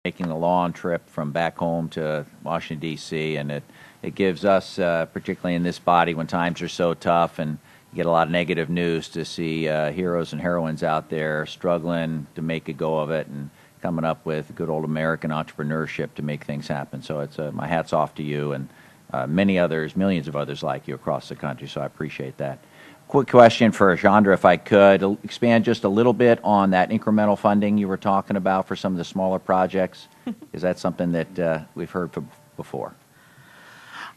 making the long trip from back home to Washington, D.C., and it gives us, particularly in this body when times are so tough and you get a lot of negative news, to see heroes and heroines out there struggling to make a go of it and coming up with good old American entrepreneurship to make things happen. So it's my hat's off to you and many others, millions of others like you across the country, so I appreciate that. Quick question for Schrader, if I could. Expand just a little bit on that incremental funding you were talking about for some of the smaller projects. Is that something that we've heard before?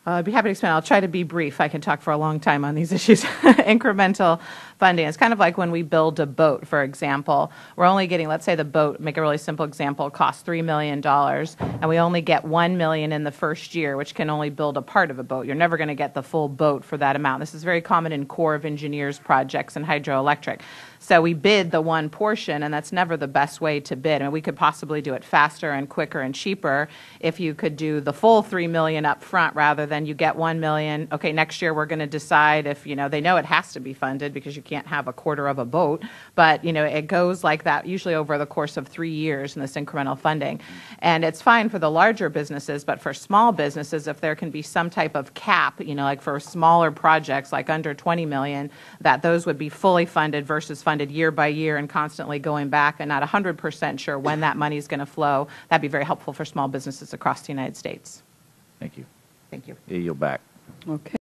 I'd be happy to expand. I'll try to be brief. I can talk for a long time on these issues. Incremental funding. It's kind of like when we build a boat, for example. We're only getting, let's say the boat, make a really simple example, costs $3 million, and we only get $1 million in the first year, which can only build a part of a boat. You're never going to get the full boat for that amount. This is very common in Corps of Engineers projects and hydroelectric. So we bid the one portion, and that's never the best way to bid. And we could possibly do it faster and quicker and cheaper if you could do the full $3 million up front rather than you get $1 million. Okay, next year we're going to decide if, they know it has to be funded because you can't have a quarter of a boat. But, it goes like that usually over the course of 3 years in this incremental funding. And it's fine for the larger businesses, but for small businesses, if there can be some type of cap, like for smaller projects like under $20 million, that those would be fully funded versus funded year by year and constantly going back and not 100% sure when that money is going to flow. That'd be very helpful for small businesses across the United States. Thank you. Thank you. Yield back. Okay.